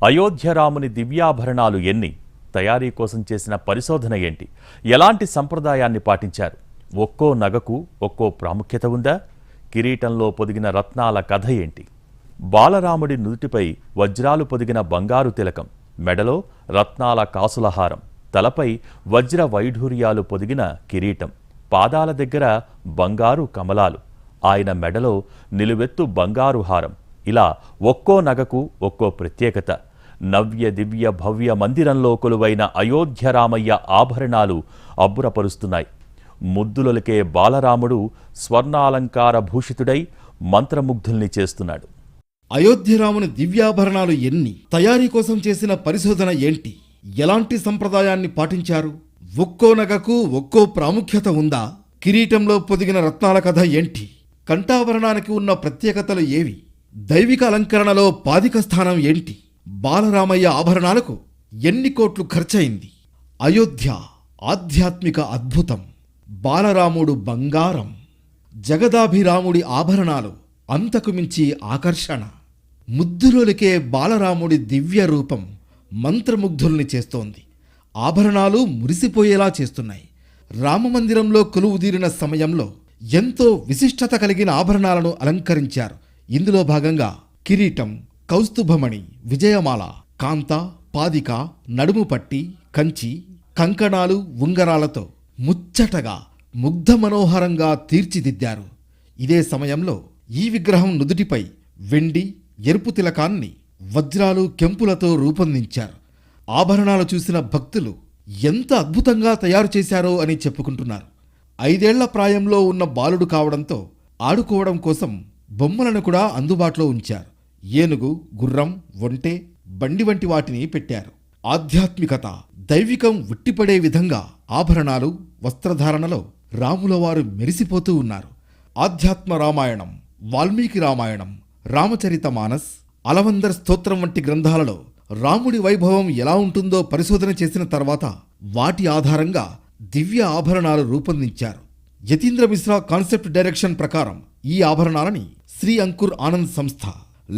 అయోధ్య రాముని దివ్యాభరణాలు ఎన్ని? తయారీ కోసం చేసిన పరిశోధన ఏంటి? ఎలాంటి సంప్రదాయాన్ని పాటించారు? ఒక్కో నగకు ఒక్కో ప్రాముఖ్యత ఉందా? కిరీటంలో పొదిగిన రత్నాల కథ ఏంటి? బాలరాముడి నుదుటిపై వజ్రాలు పొదిగిన బంగారు తిలకం, మెడలో రత్నాల కాసులహారం, తలపై వజ్ర వైఢూర్యాలు పొదిగిన కిరీటం, పాదాల దగ్గర బంగారు కమలాలు, ఆయన మెడలో నిలువెత్తు బంగారు హారం, ఇలా ఒక్కో నగకు ఒక్కో ప్రత్యేకత. నవ్య దివ్య భవ్య మందిరంలో కొలువైన అయోధ్య రామయ్య ఆభరణాలు అబ్బురపరుస్తున్నాయి. ముద్దులొలికే బాలరాముడు స్వర్ణాలంకార భూషితుడై మంత్రముగ్ధుల్ని చేస్తున్నాడు. అయోధ్య రాముని దివ్యాభరణాలు ఎన్ని? తయారీ కోసం చేసిన పరిశోధన ఏంటి? ఎలాంటి సంప్రదాయాన్ని పాటించారు? ఒక్కో నగకు ఒక్కో ప్రాముఖ్యత ఉందా? కిరీటంలో పొదిగిన రత్నాల కథ ఏంటి? కంఠాభరణానికి ఉన్న ప్రత్యేకతలు ఏవి? దైవిక అలంకరణలో పాదిక స్థానం ఏంటి? బాలరామయ్య ఆభరణాలకు ఎన్ని కోట్లు ఖర్చయింది? అయోధ్య ఆధ్యాత్మిక అద్భుతం. బాలరాముడు బంగారం, జగదాభిరాముడి ఆభరణాలు అంతకు మించి ఆకర్షణ. ముద్దులోలికే బాలరాముడి దివ్య రూపం మంత్రముగ్ధుల్ని చేస్తోంది. ఆభరణాలు మురిసిపోయేలా చేస్తున్నాయి. రామమందిరంలో కొలువుదీరిన సమయంలో ఎంతో విశిష్టత కలిగిన ఆభరణాలను అలంకరించారు. ఇందులో భాగంగా కిరీటం, కౌస్తుభమణి, విజయమాల, కాంత, పాదిక, నడుము పట్టి, కంచి, కంకణాలు, ఉంగరాలతో ముచ్చటగా ముగ్ధ మనోహరంగా తీర్చిదిద్దారు. ఇదే సమయంలో ఈ విగ్రహం నుదుటిపై వెండి, ఎరుపు తిలకాన్ని వజ్రాలు, కెంపులతో రూపొందించారు. ఆభరణాలు చూసిన భక్తులు ఎంత అద్భుతంగా తయారు చేశారో అని చెప్పుకుంటున్నారు. 5 ఏళ్ల ప్రాయంలో ఉన్న బాలుడు కావడంతో ఆడుకోవడం కోసం బొమ్మలను కూడా అందుబాటులో ఉంచారు. ఏనుగు, గుర్రం, ఒంటె, బండి వంటి వాటిని పెట్టారు. ఆధ్యాత్మికత, దైవికం ఉట్టిపడే విధంగా ఆభరణాలు, వస్త్రధారణలో రాములవారు మెరిసిపోతూ ఉన్నారు. ఆధ్యాత్మ రామాయణం, వాల్మీకి రామాయణం, రామచరిత మానస్, అలవందర్ స్తోత్రం వంటి గ్రంథాలలో రాముడి వైభవం ఎలా ఉంటుందో పరిశోధన చేసిన తర్వాత వాటి ఆధారంగా దివ్య ఆభరణాలు రూపొందించారు. యతీంద్ర మిశ్రా కాన్సెప్ట్ డైరెక్షన్ ప్రకారం ఈ ఆభరణాలని శ్రీ అంకుర్ ఆనంద్ సంస్థ,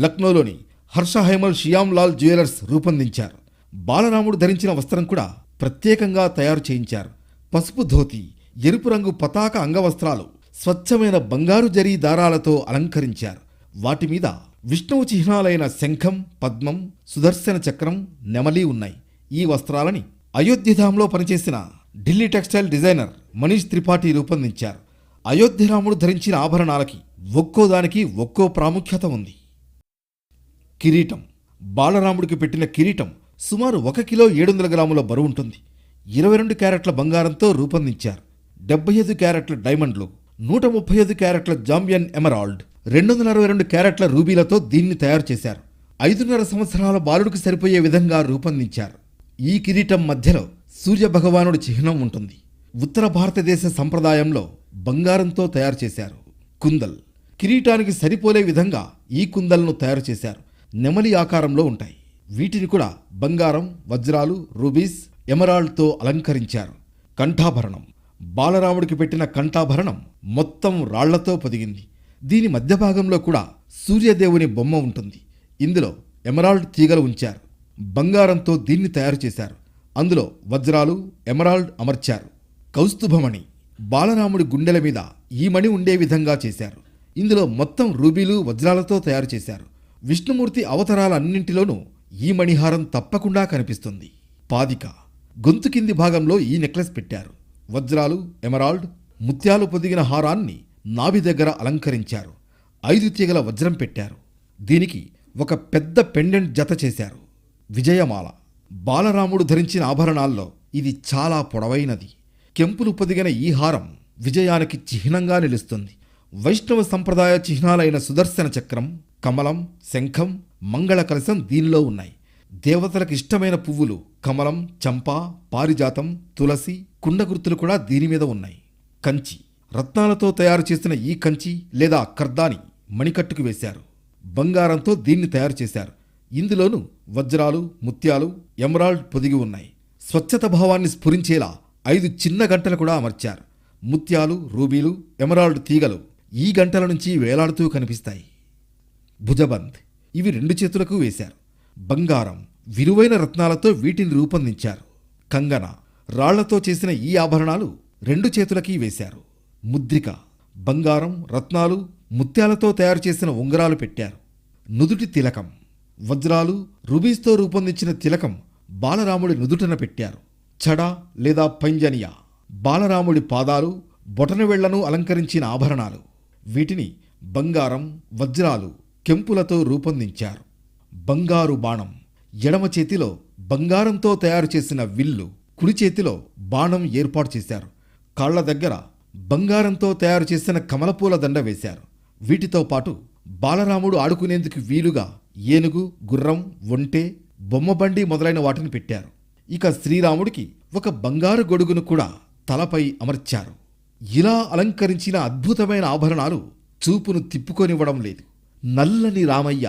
లక్నోలోని హర్ష హైమల్ షియామ్ లాల్ జ్యువెలర్స్ రూపొందించారు. బాలరాముడు ధరించిన వస్త్రం కూడా ప్రత్యేకంగా తయారు చేయించారు. పసుపు ధోతి, ఎరుపు రంగు పతాక అంగవస్త్రాలు స్వచ్ఛమైన బంగారు జరీ దారాలతో అలంకరించారు. వాటి మీద విష్ణువు చిహ్నాలైన శంఖం, పద్మం, సుదర్శన చక్రం, నెమలి ఉన్నాయి. ఈ వస్త్రాలని అయోధ్యధాంలో పనిచేసిన ఢిల్లీ టెక్స్టైల్ డిజైనర్ మనీష్ త్రిపాఠి రూపొందించారు. అయోధ్యరాముడు ధరించిన ఆభరణాలకి ఒక్కోదానికి ఒక్కో ప్రాముఖ్యత ఉంది. కిరీటం. బాలరాముడికి పెట్టిన కిరీటం సుమారు 1 కిలో 700 గ్రాముల బరువుంటుంది. 22 క్యారెట్ల బంగారంతో రూపొందించారు. 75 క్యారెట్ల డైమండ్లు, 135 క్యారెట్ల జాంబియన్ ఎమరాల్డ్, 262 క్యారెట్ల రూబీలతో దీన్ని తయారు చేశారు. 5.5 సంవత్సరాల బాలుడికి సరిపోయే విధంగా రూపొందించారు. ఈ కిరీటం మధ్యలో సూర్యభగవానుడి చిహ్నం ఉంటుంది. ఉత్తర భారతదేశ సంప్రదాయంలో బంగారంతో తయారు చేశారు. కుందల్. కిరీటానికి సరిపోలే విధంగా ఈ కుందల్ను తయారు చేశారు. నెమలి ఆకారంలో ఉంటాయి. వీటిని కూడా బంగారం, వజ్రాలు, రూబీస్, ఎమరాల్డ్తో అలంకరించారు. కంఠాభరణం. బాలరాముడికి పెట్టిన కంఠాభరణం మొత్తం రాళ్లతో పొదిగింది. దీని మధ్య భాగంలో కూడా సూర్యదేవుని బొమ్మ ఉంటుంది. ఇందులో ఎమరాల్డ్ తీగలు ఉంచారు. బంగారంతో దీన్ని తయారు చేశారు. అందులో వజ్రాలు, ఎమరాల్డ్ అమర్చారు. కౌస్తుభమణి. బాలరాముడి గుండెల మీద ఈ మణి ఉండే విధంగా చేశారు. ఇందులో మొత్తం రూబీలు, వజ్రాలతో తయారు చేశారు. విష్ణుమూర్తి అవతారాలన్నింటిలోనూ ఈ మణిహారం తప్పకుండా కనిపిస్తుంది. పాదిక. గొంతు కింది భాగంలో ఈ నెక్లెస్ పెట్టారు. వజ్రాలు, ఎమరాల్డ్, ముత్యాలు పొదిగిన హారాన్ని నాభి దగ్గర అలంకరించారు. 5 తీగల వజ్రం పెట్టారు. దీనికి ఒక పెద్ద పెండెంట్ జత చేశారు. విజయమాల. బాలరాముడు ధరించిన ఆభరణాల్లో ఇది చాలా పొడవైనది. కెంపులు పొదిగిన ఈ హారం విజయానికి చిహ్నంగా నిలుస్తుంది. వైష్ణవ సంప్రదాయ చిహ్నాలైన సుదర్శన చక్రం, కమలం, శంఖం, మంగళ కలశం దీనిలో ఉన్నాయి. దేవతలకు ఇష్టమైన పువ్వులు కమలం, చంపా, పారిజాతం, తులసి, కుండ గుర్తులు కూడా దీని మీద ఉన్నాయి. కంచి. రత్నాలతో తయారు చేసిన ఈ కంచి లేదా కర్దాని మణికట్టుకు వేశారు. బంగారంతో దీన్ని తయారు చేశారు. ఇందులోనూ వజ్రాలు, ముత్యాలు, ఎమరాల్డ్ పొదిగి ఉన్నాయి. స్వచ్ఛత భావాన్ని స్ఫురించేలా 5 చిన్న గంటలు కూడా అమర్చారు. ముత్యాలు, రూబీలు, ఎమరాల్డ్ తీగలు ఈ గంటల నుంచి వేలాడుతూ కనిపిస్తాయి. భుజబంద్. ఇవి 2 చేతులకు వేశారు. బంగారం, విలువైన రత్నాలతో వీటిని రూపొందించారు. కంగన, రాళ్లతో చేసిన ఈ ఆభరణాలు 2 చేతులకి వేశారు. ముద్రిక, బంగారం, రత్నాలు, ముత్యాలతో తయారు చేసిన ఉంగరాలు పెట్టారు. నుదుటి తిలకం, వజ్రాలు, రుబీస్తో రూపొందించిన తిలకం బాలరాముడి నుదుటన పెట్టారు. చడ లేదా పంజనియా, బాలరాముడి పాదాలు, బొటనవేళ్లను అలంకరించిన ఆభరణాలు. వీటిని బంగారం, వజ్రాలు, కెంపులతో రూపొందించారు. బంగారు బాణం, ఎడమ చేతిలో బంగారంతో తయారు చేసిన విల్లు, కుడి చేతిలో బాణం ఏర్పాటు చేశారు. కాళ్ల దగ్గర బంగారంతో తయారు చేసిన కమలపూల దండ వేశారు. వీటితో పాటు బాలరాముడు ఆడుకునేందుకు వీలుగా ఏనుగు, గుర్రం, ఒంటె, బొమ్మబండి మొదలైన వాటిని పెట్టారు. ఇక శ్రీరాముడికి ఒక బంగారు గొడుగును కూడా తలపై అమర్చారు. ఇలా అలంకరించిన అద్భుతమైన ఆభరణాలు చూపును తిప్పుకొనివ్వడం లేదు. నల్లని రామయ్య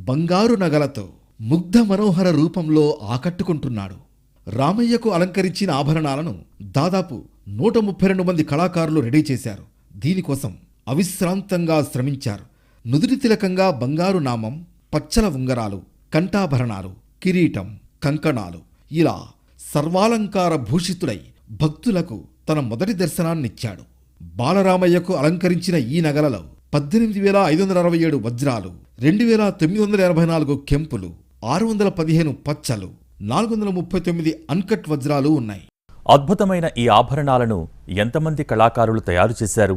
బంగారు నగలతో ముగ్ధ మనోహర రూపంలో ఆకట్టుకుంటున్నాడు. రామయ్యకు అలంకరించిన ఆభరణాలను దాదాపు 132 మంది కళాకారులు రెడీ చేశారు. దీనికోసం అవిశ్రాంతంగా శ్రమించారు. నుదుటి తిలకంగా బంగారు నామం, పచ్చల ఉంగరాలు, కంఠాభరణాలు, కిరీటం, కంకణాలు, ఇలా సర్వాలంకార భూషితుడై భక్తులకు తన మొదటి దర్శనాన్నిచ్చాడు. బాలరామయ్యకు అలంకరించిన ఈ నగలలో 18,567 వజ్రాలు, 2,984 కెంపులు, 615 పచ్చలు, 439 అన్కట్ వజ్రాలు ఉన్నాయి. అద్భుతమైన ఈ ఆభరణాలను ఎంతమంది కళాకారులు తయారు చేశారు?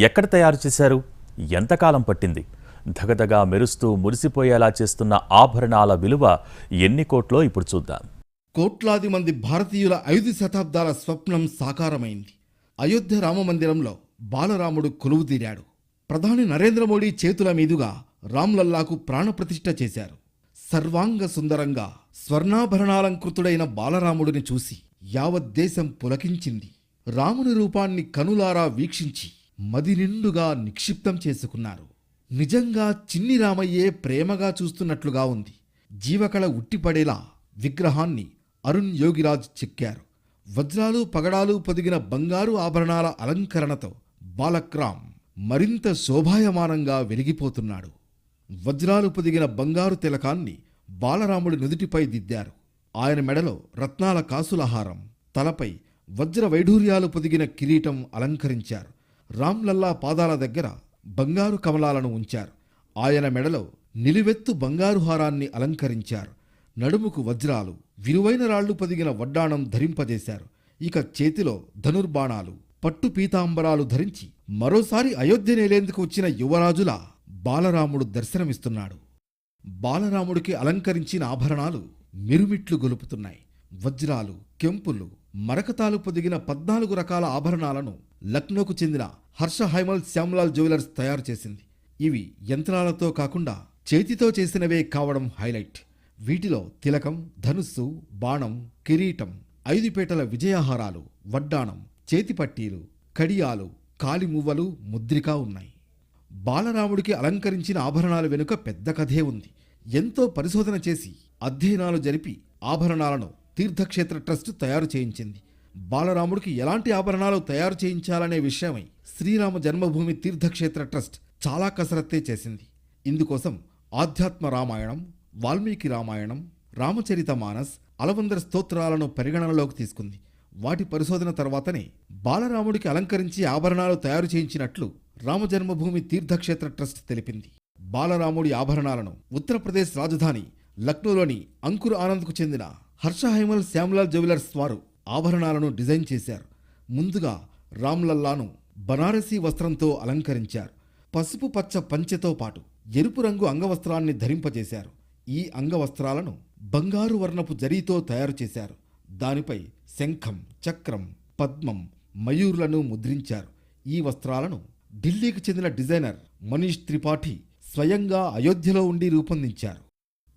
ఎక్కడ తయారు చేశారు? ఎంతకాలం పట్టింది? ధగధగా మెరుస్తూ మురిసిపోయేలా చేస్తున్న ఆభరణాల విలువ ఎన్ని కోట్లో ఇప్పుడు చూద్దాం. కోట్లాది మంది భారతీయుల 5 శతాబ్దాల స్వప్నం సాకారమైంది. అయోధ్య రామమందిరంలో బాలరాముడు కొలువుదీరాడు. ప్రధాని నరేంద్ర మోడీ చేతుల మీదుగా రామ్లల్లాకు ప్రాణప్రతిష్ఠ చేశారు. సర్వాంగ సుందరంగా స్వర్ణాభరణాలంకృతుడైన బాలరాముడిని చూసి యావత్ దేశం పులకించింది. రాముని రూపాన్ని కనులారా వీక్షించి మది నిండుగా నిక్షిప్తం చేసుకున్నారు. నిజంగా చిన్ని రామయ్యే ప్రేమగా చూస్తున్నట్లుగా ఉంది. జీవకళ ఉట్టిపడేలా విగ్రహాన్ని అరుణ్ యోగిరాజ్ చెక్కారు. వజ్రాలు, పగడాలు పొదిగిన బంగారు ఆభరణాల అలంకరణతో బాలక్రామ్ మరింత శోభాయమానంగా వెలిగిపోతున్నాడు. వజ్రాలు పొదిగిన బంగారు తిలకాన్ని బాలరాముడి నుదుటిపై దిద్దారు. ఆయన మెడలో రత్నాల కాసులహారం, తలపై వజ్ర వైఢూర్యాలు పొదిగిన కిరీటం అలంకరించారు. రామ్లల్లా పాదాల దగ్గర బంగారు కమలాలను ఉంచారు. ఆయన మెడలో నిలువెత్తు బంగారు హారాన్ని అలంకరించారు. నడుముకు వజ్రాలు, విలువైన రాళ్లు పొదిగిన వడ్డాణం ధరింపజేశారు. ఇక చేతిలో ధనుర్బాణాలు, పట్టు పీతాంబరాలు ధరించి మరోసారి అయోధ్య నేలేందుకు వచ్చిన యువరాజులా బాలరాముడు దర్శనమిస్తున్నాడు. బాలరాముడికి అలంకరించిన ఆభరణాలు మిరుమిట్లు గొలుపుతున్నాయి. వజ్రాలు, కెంపులు, మరకతాలు పొదిగిన 14 రకాల ఆభరణాలను లక్నోకు చెందిన హర్ష హైమల్ శ్యామ్లాల్ జ్యువెలర్స్ తయారు చేసింది. ఇవి యంత్రాలతో కాకుండా చేతితో చేసినవే కావడం హైలైట్. వీటిలో తిలకం, ధనుస్సు, బాణం, కిరీటం, 5 పేటల విజయహారాలు, వడ్డాణం, చేతిపట్టీలు, కడియాలు, కాలిమువ్వలు, ముద్రిక ఉన్నాయి. బాలరాముడికి అలంకరించిన ఆభరణాల వెనుక పెద్ద కథే ఉంది. ఎంతో పరిశోధన చేసి అధ్యయనాలు జరిపి ఆభరణాలను తీర్థక్షేత్ర ట్రస్ట్ తయారు చేయించింది. బాలరాముడికి ఎలాంటి ఆభరణాలు తయారు చేయించాలనే విషయమై శ్రీరామ జన్మభూమి తీర్థక్షేత్ర ట్రస్ట్ చాలా కసరత్తే చేసింది. ఇందుకోసం ఆధ్యాత్మ రామాయణం, వాల్మీకి రామాయణం, రామచరిత మానస్, అలవందర స్తోత్రాలను పరిగణనలోకి తీసుకుంది. వాటి పరిశోధన తర్వాతనే బాలరాముడికి అలంకరించి ఆభరణాలు తయారు చేయించినట్లు రామజన్మభూమి తీర్థక్షేత్ర ట్రస్ట్ తెలిపింది. బాలరాముడి ఆభరణాలను ఉత్తరప్రదేశ్ రాజధాని లక్నోలోని అంకుర్ ఆనంద్కు చెందిన హర్ష హైమల్ శ్యామ్లాల్ జ్యువెలర్స్ వారు ఆభరణాలను డిజైన్ చేశారు. ముందుగా రామ్లల్లాను బనారసీ వస్త్రంతో అలంకరించారు. పసుపు పచ్చ పంచెతో పాటు ఎరుపు రంగు అంగవస్త్రాన్ని ధరింపజేశారు. ఈ అంగవస్త్రాలను బంగారు వర్ణపు జరీతో తయారు చేశారు. దానిపై శంఖం, చక్రం, పద్మం, మయూర్లను ముద్రించారు. ఈ వస్త్రాలను ఢిల్లీకి చెందిన డిజైనర్ మనీష్ త్రిపాఠి స్వయంగా అయోధ్యలో ఉండి రూపొందించారు.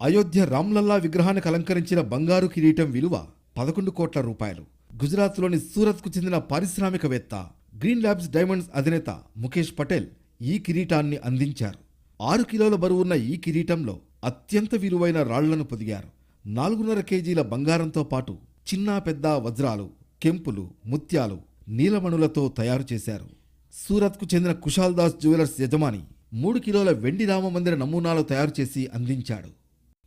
అయోధ్య రామ్లల్లా విగ్రహానికి అలంకరించిన బంగారు కిరీటం విలువ 11 కోట్ల రూపాయలు. గుజరాత్లోని సూరత్కు చెందిన పారిశ్రామికవేత్త, గ్రీన్ ల్యాబ్స్ డైమండ్స్ అధినేత ముఖేష్ పటేల్ ఈ కిరీటాన్ని అందించారు. 6 కిలోల బరువున్న ఈ కిరీటంలో అత్యంత విలువైన రాళ్లను పొదిగారు. 4.5 కేజీల బంగారంతో పాటు చిన్న పెద్ద వజ్రాలు, కెంపులు, ముత్యాలు, నీలమణులతో తయారు చేశారు. సూరత్కు చెందిన కుశాల్ దాస్ జ్యువెలర్స్ యజమాని 3 కిలోల వెండి రామమందిర నమూనాలు తయారు చేసి అందించాడు.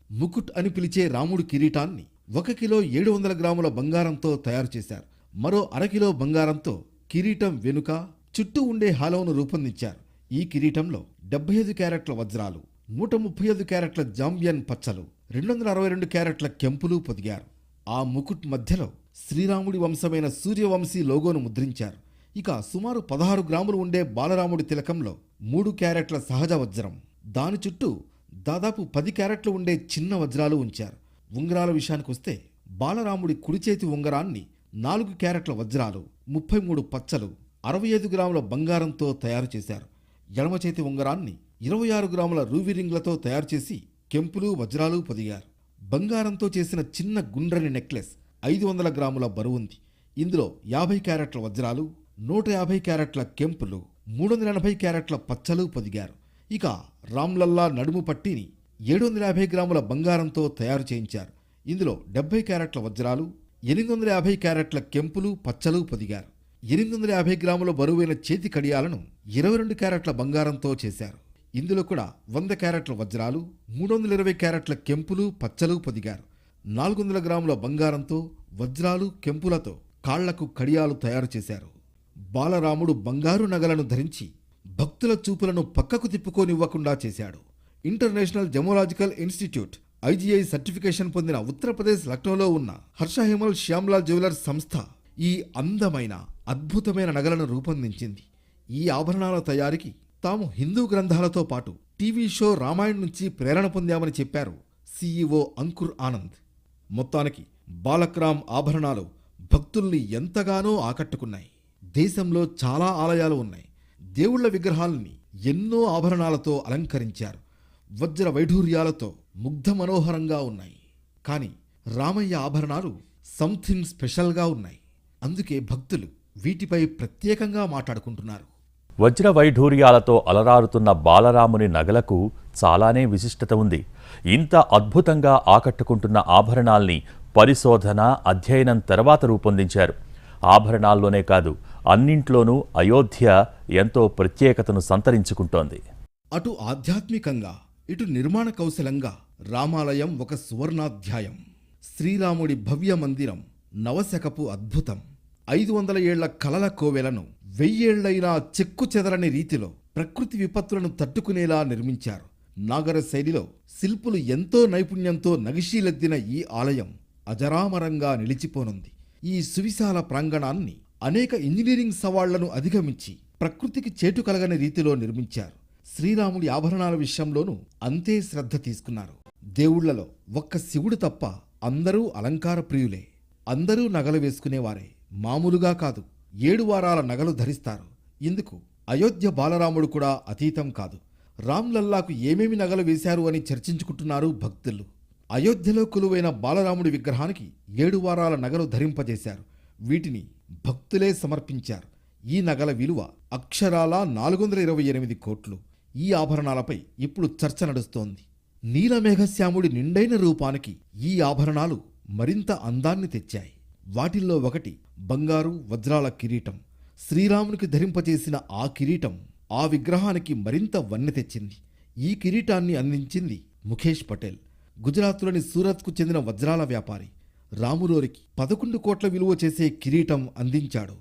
ముకుట్ అని పిలిచే రాముడి కిరీటాన్ని 1 కిలో 700 గ్రాముల బంగారంతో తయారు చేశారు. మరో అరకిలో బంగారంతో కిరీటం వెనుక చుట్టూ ఉండే హాలోను రూపొందించారు. ఈ కిరీటంలో 75 క్యారెట్ల వజ్రాలు, 135 క్యారెట్ల జాంబియన్ పచ్చలు, 262 క్యారెట్ల కెంపులు పొదిగారు. ఆ ముకుట్ మధ్యలో శ్రీరాముడి వంశమైన సూర్యవంశీ లోగోను ముద్రించారు. ఇక సుమారు 16 గ్రాములు ఉండే బాలరాముడి తిలకంలో 3 క్యారెట్ల సహజ వజ్రం, దాని చుట్టూ దాదాపు 10 క్యారెట్లు ఉండే చిన్న వజ్రాలు ఉంచారు. ఉంగరాల విషయానికొస్తే బాలరాముడి కుడి చేతి ఉంగరాన్ని 4 క్యారెట్ల వజ్రాలు, 33 పచ్చలు, 65 గ్రాముల బంగారంతో తయారు చేశారు. ఎడమ చేతి ఉంగరాన్ని 26 గ్రాముల రూబీ రింగ్లతో తయారు చేసి కెంపులు వజ్రాలు పొదిగారు. బంగారంతో చేసిన చిన్న గుండ్రని నెక్లెస్ 500 గ్రాముల బరువుంది. ఇందులో 50 క్యారెట్ల వజ్రాలు, 150 క్యారెట్ల కెంపులు, 380 క్యారెట్ల పచ్చలు పొదిగారు. ఇక రామ్లల్లా నడుము పట్టీని 750 గ్రాముల బంగారంతో తయారు చేయించారు. ఇందులో 70 క్యారెట్ల వజ్రాలు, 850 క్యారెట్ల కెంపులు పచ్చలు పొదిగారు. 850 గ్రాముల బరువైన చేతి కడియాలను 22 క్యారెట్ల బంగారంతో చేశారు. ఇందులో కూడా 100 క్యారెట్ల వజ్రాలు, 320 క్యారెట్ల కెంపులు పచ్చలు పొదిగారు. 400 గ్రాముల బంగారంతో వజ్రాలు కెంపులతో కాళ్లకు కడియాలు తయారు చేశారు. బాలరాముడు బంగారు నగలను ధరించి భక్తుల చూపులను పక్కకు తిప్పుకోనివ్వకుండా చేశాడు. International gemmological institute IGI certification పొందిన ఉత్తరప్రదేశ్ లక్నోలో ఉన్న హర్ష హిమల్ శ్యామ్లాల్ జ్యువెలర్స్ సంస్థ ఈ అందమైన అద్భుతమైన నగలను రూపొందించింది. ఈ ఆభరణాల తయారీకి తాము హిందూ గ్రంథాలతో పాటు టీవీ షో రామాయణ్ నుంచి ప్రేరణ పొందామని చెప్పారు CEO అంకుర్ ఆనంద్. మొత్తానికి బాలక్రామ్ ఆభరణాలు భక్తుల్ని ఎంతగానో ఆకట్టుకున్నాయి. దేశంలో చాలా ఆలయాలు ఉన్నాయి. దేవుళ్ల విగ్రహాలని ఎన్నో ఆభరణాలతో అలంకరించారు. వజ్ర వైఢూర్యాలతో ముగ్ధ మనోహరంగా ఉన్నాయి. కానీ రామయ్య ఆభరణాలు సంథింగ్ స్పెషల్గా ఉన్నాయి. అందుకే భక్తులు వీటిపై ప్రత్యేకంగా మాట్లాడుకుంటున్నారు. వజ్ర వైఢూర్యాలతో అలరారుతున్న బాలరాముని నగలకు చాలానే విశిష్టత ఉంది. ఇంత అద్భుతంగా ఆకట్టుకుంటున్న ఆభరణాల్ని పరిశోధన, అధ్యయనం తర్వాత రూపొందించారు. ఆభరణాల్లోనే కాదు, అన్నింట్లోనూ అయోధ్య ఎంతో ప్రత్యేకతను సంతరించుకుంటోంది. అటు ఆధ్యాత్మికంగా, ఇటు నిర్మాణ కౌశలంగా రామాలయం ఒక సువర్ణాధ్యాయం. శ్రీరాముడి భవ్య మందిరం నవశకపు అద్భుతం. 500 ఏళ్ల కలల కోవెలను 1000 ఏళ్లైనా చెక్కు చెదరని రీతిలో ప్రకృతి విపత్తులను తట్టుకునేలా నిర్మించారు. నాగర శైలిలో శిల్పులు ఎంతో నైపుణ్యంతో నగిషీలెద్దిన ఈ ఆలయం అజరామరంగా నిలిచిపోనుంది. ఈ సువిశాల ప్రాంగణాన్ని అనేక ఇంజనీరింగ్ సవాళ్లను అధిగమించి ప్రకృతికి చేటు కలగని రీతిలో నిర్మించారు. శ్రీరాముడి ఆభరణాల విషయంలోనూ అంతే శ్రద్ధ తీసుకున్నారు. దేవుళ్లలో ఒక్క శివుడు తప్ప అందరూ అలంకార ప్రియులే. అందరూ నగలు వేసుకునేవారే. మామూలుగా కాదు, 7 వారాల నగలు ధరిస్తారు. ఇందుకు అయోధ్య బాలరాముడు కూడా అతీతం కాదు. రామ్లల్లాకు ఏమేమి నగలు వేశారు అని చర్చించుకుంటున్నారు భక్తులు. అయోధ్యలో కొలువైన బాలరాముడి విగ్రహానికి 7 వారాల నగలు ధరింపజేశారు. వీటిని భక్తులే సమర్పించారు. ఈ నగల విలువ అక్షరాల 428 కోట్లు. ఈ ఆభరణాలపై ఇప్పుడు చర్చ నడుస్తోంది. నీలమేఘశ్యాముడి నిండైన రూపానికి ఈ ఆభరణాలు మరింత అందాన్ని తెచ్చాయి. వాటిల్లో ఒకటి బంగారు వజ్రాల కిరీటం. శ్రీరామునికి ధరింపచేసిన ఆ కిరీటం ఆ విగ్రహానికి మరింత వన్నె తెచ్చింది. ఈ కిరీటాన్ని అందించింది ముఖేష్ పటేల్. గుజరాత్లోని సూరత్కు చెందిన వజ్రాల వ్యాపారి. రాములోరికి 11 కోట్ల విలువ చేసే కిరీటం అందించాడు.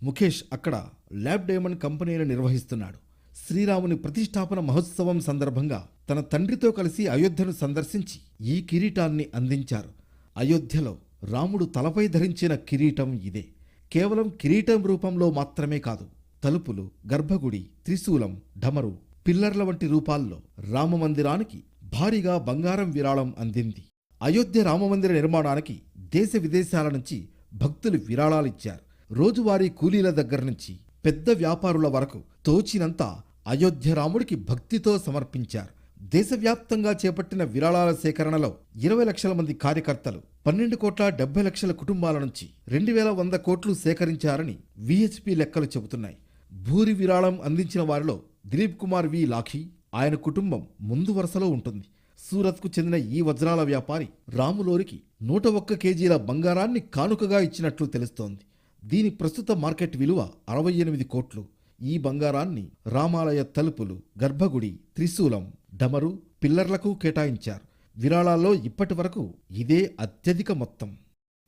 ముఖేష్ అక్కడ ల్యాబ్ డైమండ్ కంపెనీని నిర్వహిస్తున్నాడు. శ్రీరాముని ప్రతిష్టాపన మహోత్సవం సందర్భంగా తన తండ్రితో కలిసి అయోధ్యను సందర్శించి ఈ కిరీటాన్ని అందించారు. అయోధ్యలో రాముడు తలపై ధరించిన కిరీటం ఇదే. కేవలం కిరీటం రూపంలో మాత్రమే కాదు, తలుపులు, గర్భగుడి, త్రిశూలం, ఢమరు, పిల్లర్ల వంటి రూపాల్లో రామమందిరానికి భారీగా బంగారం విరాళం అందింది. అయోధ్య రామమందిర నిర్మాణానికి దేశ విదేశాల నుంచి భక్తులు విరాళాలిచ్చారు. రోజువారీ కూలీల దగ్గర నుంచి పెద్ద వ్యాపారుల వరకు తోచినంత అయోధ్య రాముడికి భక్తితో సమర్పించారు. దేశవ్యాప్తంగా చేపట్టిన విరాళాల సేకరణలో 20 లక్షల మంది కార్యకర్తలు 12,70,00,000 కుటుంబాల నుంచి 2,100 కోట్లు సేకరించారని VHP లెక్కలు చెబుతున్నాయి. భూరి విరాళం అందించిన వారిలో దిలీప్ కుమార్ వి లాఖీ, ఆయన కుటుంబం ముందు వరుసలో ఉంటుంది. సూరత్కు చెందిన ఈ వజ్రాల వ్యాపారి రాములోరికి 101 కేజీల బంగారాన్ని కానుకగా ఇచ్చినట్లు తెలుస్తోంది. దీని ప్రస్తుత మార్కెట్ విలువ 68 కోట్లు. ఈ బంగారాన్ని రామాలయ తలుపులు, గర్భగుడి, త్రిశూలం, ఢమరు, పిల్లర్లకు కేటాయించారు. విరాళాల్లో ఇప్పటి వరకు ఇదే అత్యధిక మొత్తం.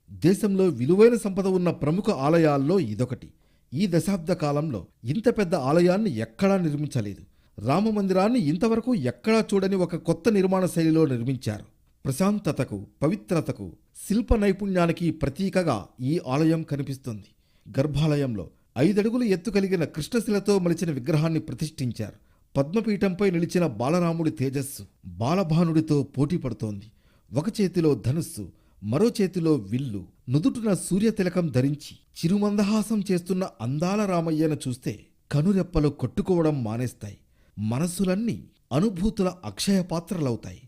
దేశంలో విలువైన సంపద ఉన్న ప్రముఖ ఆలయాల్లో ఇదొకటి. ఈ దశాబ్ద కాలంలో ఇంత పెద్ద ఆలయాన్ని ఎక్కడా నిర్మించలేదు. రామమందిరాన్ని ఇంతవరకు ఎక్కడా చూడని ఒక కొత్త నిర్మాణ శైలిలో నిర్మించారు. ప్రశాంతతకు, పవిత్రతకు, శిల్ప నైపుణ్యానికి ప్రతీకగా ఈ ఆలయం కనిపిస్తుంది. గర్భాలయంలో 5 అడుగుల ఎత్తు కలిగిన కృష్ణశిలతో మలిచిన విగ్రహాన్ని ప్రతిష్ఠించారు. పద్మపీఠంపై నిలిచిన బాలరాముడి తేజస్సు బాలభానుడితో పోటీ పడుతోంది. ఒక చేతిలో ధనుస్సు, మరో చేతిలో విల్లు, నుదుటున సూర్యతిలకం ధరించి చిరుమందహాసం చేస్తున్న అందాల రామయ్యను చూస్తే కనురెప్పలు కొట్టుకోవడం మానేస్తాయి. మనస్సులన్నీ అనుభూతుల అక్షయ పాత్రలవుతాయి.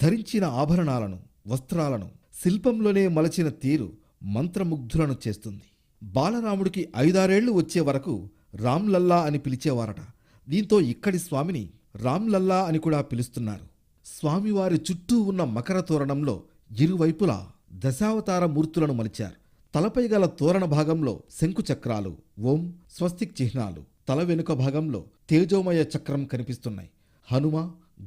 ధరించిన ఆభరణాలను, వస్త్రాలను శిల్పంలోనే మలచిన తీరు మంత్రముగ్ధులను చేస్తుంది. బాలరాముడికి 5-6 ఏళ్లు వచ్చే వరకు రామ్లల్లా అని పిలిచేవారట. దీంతో ఇక్కడి స్వామిని రామ్లల్లా అని కూడా పిలుస్తున్నారు. స్వామివారి చుట్టూ ఉన్న మకర తోరణంలో ఇరువైపులా దశావతార మూర్తులను మలిచారు. తలపై గల తోరణ భాగంలో శంకుచక్రాలు, ఓం, స్వస్తిక్ చిహ్నాలు, తల వెనుక భాగంలో తేజోమయ చక్రం కనిపిస్తున్నాయి. హనుమ,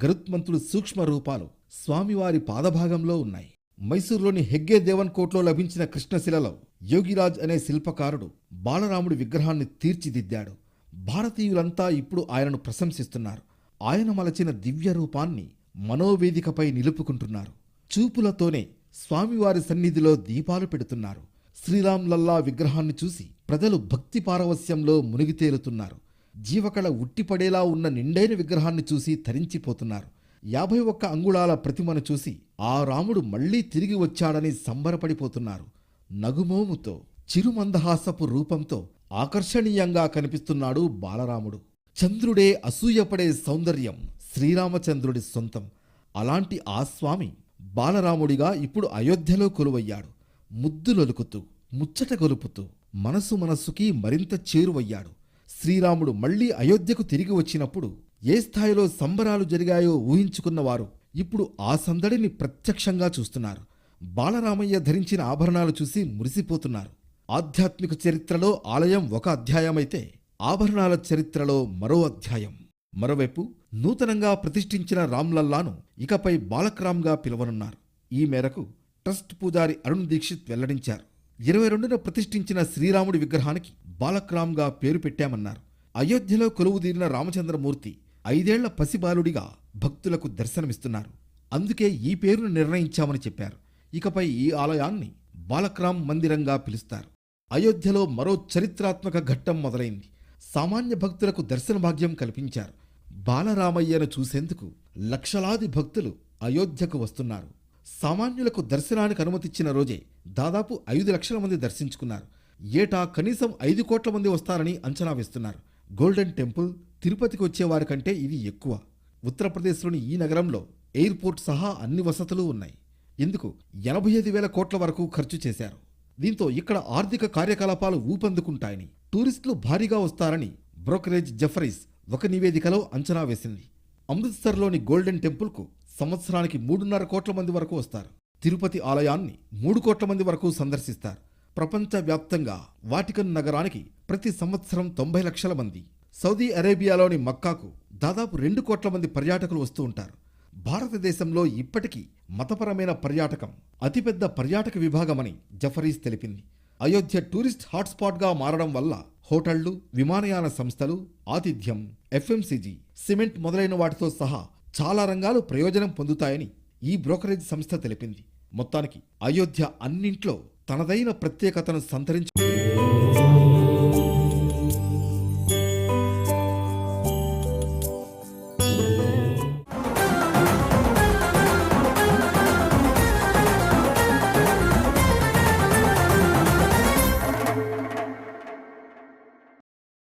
గరుత్మంతుడు సూక్ష్మ రూపాలు స్వామివారి పాదభాగంలో ఉన్నాయి. మైసూరులోని హెగ్గే దేవన్ కోట్లో లభించిన కృష్ణశిలలో యోగిరాజ్ అనే శిల్పకారుడు బాలరాముడి విగ్రహాన్ని తీర్చిదిద్దాడు. భారతీయులంతా ఇప్పుడు ఆయనను ప్రశంసిస్తున్నారు. ఆయన మలచిన దివ్య రూపాన్ని మనోవేదికపై నిలుపుకుంటున్నారు. చూపులతోనే స్వామివారి సన్నిధిలో దీపాలు పెడుతున్నారు. శ్రీరామ్లల్లా విగ్రహాన్ని చూసి ప్రజలు భక్తి పారవస్యంలో మునిగి తేలుతున్నారు. జీవకళ ఉట్టిపడేలా ఉన్న నిండైన విగ్రహాన్ని చూసి తరించిపోతున్నారు. 51 అంగుళాల ప్రతిమను చూసి ఆ రాముడు మళ్లీ తిరిగి వచ్చాడని సంబరపడిపోతున్నారు. నగుమోముతో, చిరుమందహాసపు రూపంతో ఆకర్షణీయంగా కనిపిస్తున్నాడు బాలరాముడు. చంద్రుడే అసూయపడే సౌందర్యం శ్రీరామచంద్రుడి సొంతం. అలాంటి ఆ స్వామి బాలరాముడిగా ఇప్పుడు అయోధ్యలో కొలువయ్యాడు. ముద్దులొలుకుతూ, ముచ్చట గొలుపుతూ మనసుకి మరింత చేరువయ్యాడు. శ్రీరాముడు మళ్లీ అయోధ్యకు తిరిగి వచ్చినప్పుడు ఏ స్థాయిలో సంబరాలు జరిగాయో ఊహించుకున్నవారు ఇప్పుడు ఆ సందడిని ప్రత్యక్షంగా చూస్తున్నారు. బాలరామయ్య ధరించిన ఆభరణాలు చూసి మురిసిపోతున్నారు. ఆధ్యాత్మిక చరిత్రలో ఆలయం ఒక అధ్యాయమైతే ఆభరణాల చరిత్రలో మరో అధ్యాయం. మరోవైపు నూతనంగా ప్రతిష్ఠించిన రామ్లల్లాను ఇకపై బాలక్రామ్గా పిలవనున్నారు. ఈ మేరకు ట్రస్ట్ పూజారి అరుణ్ దీక్షిత్ వెల్లడించారు. 22న ప్రతిష్ఠించిన శ్రీరాముడి విగ్రహానికి బాలక్రామ్గా పేరు పెట్టామన్నారు. అయోధ్యలో కొలువుదీరిన రామచంద్రమూర్తి 5 ఏళ్ల పసిబాలుడిగా భక్తులకు దర్శనమిస్తున్నారు. అందుకే ఈ పేరును నిర్ణయించామని చెప్పారు. ఇకపై ఈ ఆలయాన్ని బాలక్రామ్ మందిరంగా పిలుస్తారు. అయోధ్యలో మరో చరిత్రాత్మక ఘట్టం మొదలైంది. సామాన్య భక్తులకు దర్శన భాగ్యం కల్పించారు. బాలరామయ్యను చూసేందుకు లక్షలాది భక్తులు అయోధ్యకు వస్తున్నారు. సామాన్యులకు దర్శనానికి అనుమతిచ్చిన రోజే దాదాపు 5 లక్షల మంది దర్శించుకున్నారు. ఏటా కనీసం 5 కోట్ల మంది వస్తారని అంచనా వేస్తున్నారు. గోల్డెన్ టెంపుల్, తిరుపతికి వచ్చేవారి కంటే ఇది ఎక్కువ. ఉత్తరప్రదేశ్లోని ఈ నగరంలో ఎయిర్పోర్ట్ సహా అన్ని వసతులు ఉన్నాయి. ఇందుకు 85,000 కోట్ల వరకు ఖర్చు చేశారు. దీంతో ఇక్కడ ఆర్థిక కార్యకలాపాలు ఊపందుకుంటాయని, టూరిస్టులు భారీగా వస్తారని బ్రోకరేజ్ జెఫరీస్ ఒక నివేదికలో అంచనా వేసింది. అమృత్సర్లోని గోల్డెన్ టెంపుల్కు సంవత్సరానికి 3.5 కోట్ల మంది వరకు వస్తారు. తిరుపతి ఆలయాన్ని 3 కోట్ల మంది వరకు సందర్శిస్తారు. ప్రపంచవ్యాప్తంగా వాటికన్ నగరానికి ప్రతి సంవత్సరం 90 లక్షల మంది, సౌదీ అరేబియాలోని మక్కాకు దాదాపు 2 కోట్ల మంది పర్యాటకులు వస్తూ ఉంటారు. భారతదేశంలో ఇప్పటికీ మతపరమైన పర్యాటకం అతిపెద్ద పర్యాటక విభాగమని జఫరీస్ తెలిపింది. అయోధ్య టూరిస్ట్ హాట్స్పాట్గా మారడం వల్ల హోటళ్లు, విమానయాన సంస్థలు, ఆతిథ్యం, ఎఫ్ఎంసీజీ, సిమెంట్ మొదలైన వాటితో సహా చాలా రంగాలు ప్రయోజనం పొందుతాయని ఈ బ్రోకరేజ్ సంస్థ తెలిపింది. మొత్తానికి అయోధ్య అన్నింట్లో తనదైన ప్రత్యేకతను సంతరించి